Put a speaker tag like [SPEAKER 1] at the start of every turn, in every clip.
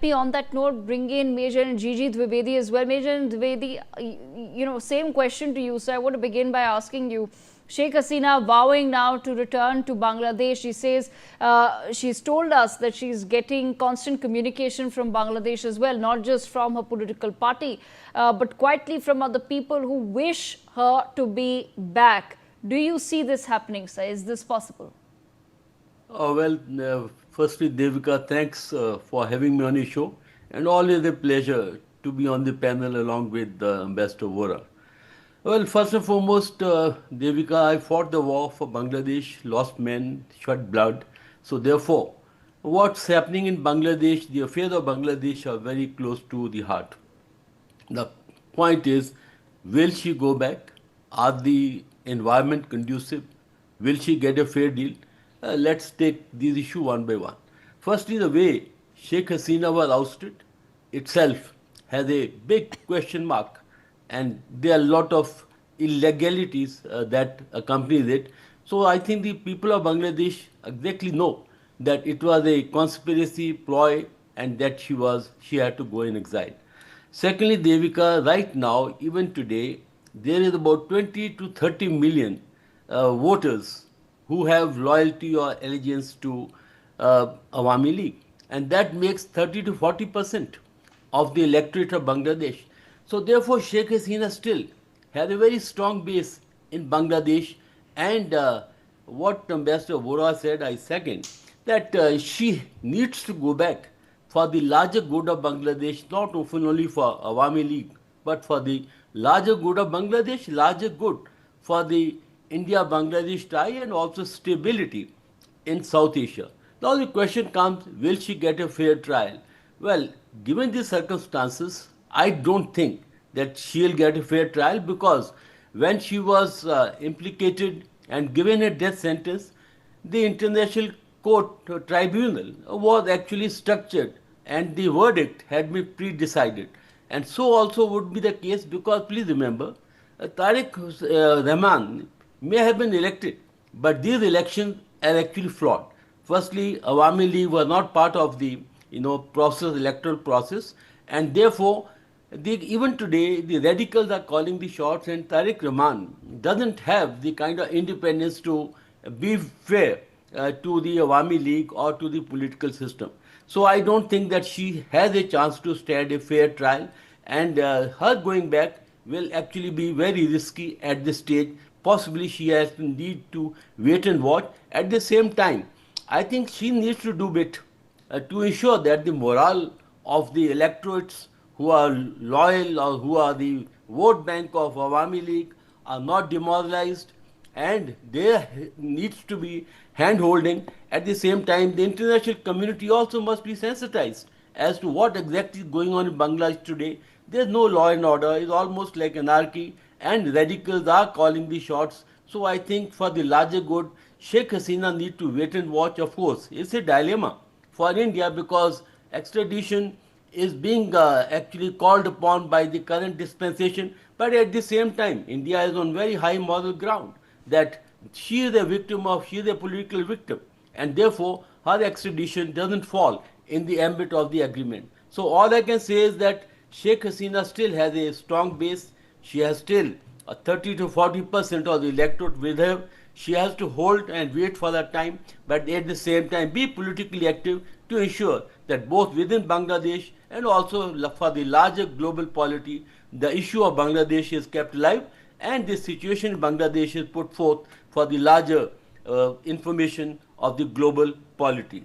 [SPEAKER 1] let me, on that note, bring in Major G G Dwivedi as well. Major Dwivedi, same question to you. So I want to begin by asking you, Sheikh Hasina vowing now to return to Bangladesh. She says she's told us that she's getting constant communication from Bangladesh as well, not just from her political party, but quietly from other people who wish her to be back. Do you see this happening, sir? Is this possible?
[SPEAKER 2] Firstly, Devika, thanks for having me on your show, and always a pleasure to be on the panel along with Ambassador Vora. Well, first and foremost, Devika, I fought the war for Bangladesh, lost men, shed blood. So, therefore, what's happening in Bangladesh, the affairs of Bangladesh are very close to the heart. The point is, will she go back? Are the environment conducive? Will she get a fair deal? Let's take these issues one by one. Firstly, the way Sheikh Hasina was ousted itself has a big question mark, and there are a lot of illegalities that accompanies it. So I think the people of Bangladesh exactly know that it was a conspiracy ploy and that she had to go in exile. Secondly, Devika, right now, even today, there is about 20 to 30 million voters who have loyalty or allegiance to Awami League. And that makes 30 to 40% of the electorate of Bangladesh. So therefore, Sheikh Hasina still has a very strong base in Bangladesh. And what Ambassador Vora said, I second, that she needs to go back for the larger good of Bangladesh, not only for Awami League, but for the larger good of Bangladesh, larger good for the India-Bangladesh tie and also stability in South Asia. Now the question comes, will she get a fair trial? Well, given the circumstances, I don't think that she'll get a fair trial, because when she was implicated and given a death sentence, the International Court Tribunal was actually structured and the verdict had been pre-decided. And so also would be the case, because please remember, Tariq Rahman may have been elected, but these elections are actually flawed. Firstly, Awami League was not part of the electoral process, and therefore, even today, the radicals are calling the shots, and Tariq Rahman doesn't have the kind of independence to be fair to the Awami League or to the political system. So I don't think that she has a chance to stand a fair trial, and her going back will actually be very risky at this stage. Possibly she has to need to wait and watch. At the same time, I think she needs to do bit to ensure that the morale of the electorates who are loyal or who are the vote bank of Awami League are not demoralized, and there needs to be hand holding. At the same time, the international community also must be sensitized as to what exactly is going on in Bangladesh today. There's no law and order, it's almost like anarchy, and radicals are calling the shots. So I think for the larger good, Sheikh Hasina need to wait and watch. Of course, it's a dilemma for India, because extradition is being actually called upon by the current dispensation, but at the same time, India is on very high moral ground that she is a political victim, and therefore her extradition doesn't fall in the ambit of the agreement. So all I can say is that Sheikh Hasina still has a strong base. She has still 30 to 40% of the electorate with her. She has to hold and wait for that time, but at the same time be politically active to ensure that both within Bangladesh and also for the larger global polity, the issue of Bangladesh is kept alive, and the situation in Bangladesh is put forth for the larger information of the global polity.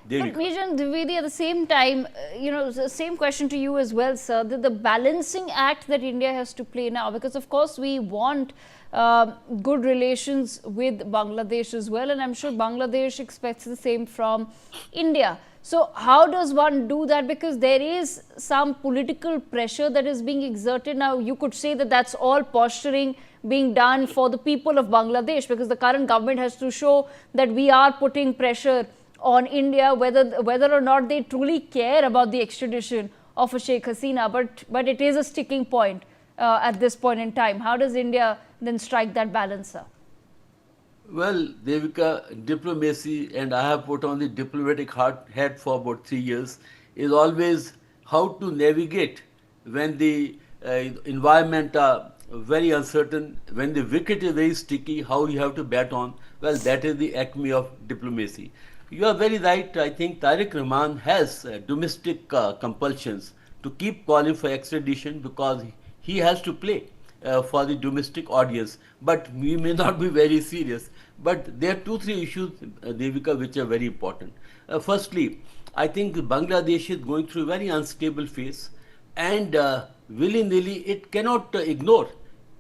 [SPEAKER 1] But Major Dwivedi, at the same time, the same question to you as well, sir. The balancing act that India has to play now, because of course we want good relations with Bangladesh as well, and I'm sure Bangladesh expects the same from India. So how does one do that? Because there is some political pressure that is being exerted now. You could say that that's all posturing being done for the people of Bangladesh, because the current government has to show that we are putting pressure on India, whether or not they truly care about the extradition of a Sheikh Hasina. But it is a sticking point at this point in time. How does India then strike that balance, sir?
[SPEAKER 2] Well, Devika, diplomacy, and I have put on the diplomatic hat for about 3 years. is always how to navigate when the environment are very uncertain, when the wicket is very sticky, how you have to bat on. Well, that is the acme of diplomacy. You are very right. I think Tariq Rahman has domestic compulsions to keep calling for extradition because he has to play for the domestic audience. But we may not be very serious. But there are two, three issues, Devika, which are very important. Firstly, I think Bangladesh is going through a very unstable phase, and willy-nilly it cannot ignore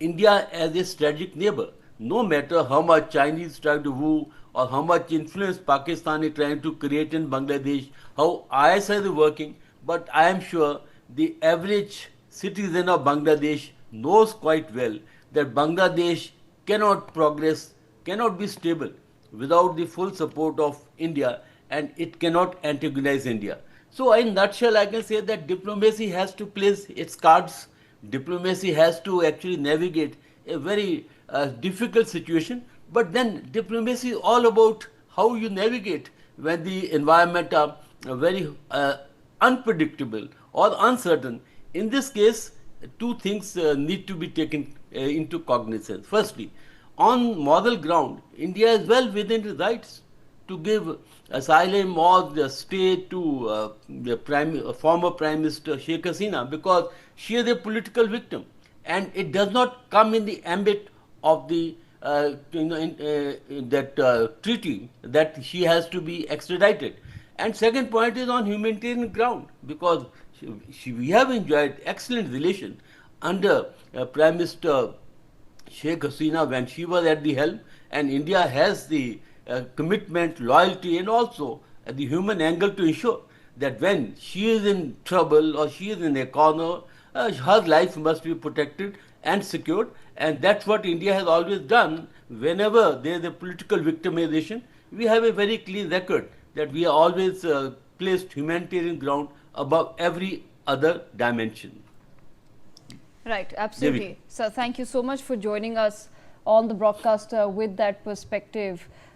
[SPEAKER 2] India as a strategic neighbor. No matter how much Chinese try to woo or how much influence Pakistan is trying to create in Bangladesh, how ISI is working, but I am sure the average citizen of Bangladesh knows quite well that Bangladesh cannot progress, cannot be stable without the full support of India, and it cannot antagonize India. So, in a nutshell, I can say that diplomacy has to place its cards. Diplomacy has to actually navigate a very difficult situation. But then, diplomacy is all about how you navigate when the environment are very unpredictable or uncertain. In this case, two things need to be taken into cognizance. Firstly, on moral ground, India is well within its rights to give asylum or the stay to the former Prime Minister Sheikh Hasina because she is a political victim, and it does not come in the ambit of the that treaty that she has to be extradited. And second point is on humanitarian ground because we have enjoyed excellent relation under Prime Minister Sheikh Hasina when she was at the helm, and India has the commitment, loyalty, and also the human angle to ensure that when she is in trouble or she is in a corner, her life must be protected and secured. And that's what India has always done. Whenever there is a political victimization, we have a very clean record that we have always placed humanitarian ground above every other dimension.
[SPEAKER 1] Right,
[SPEAKER 2] David.
[SPEAKER 1] absolutely. So, thank you so much for joining us on the broadcast with that perspective.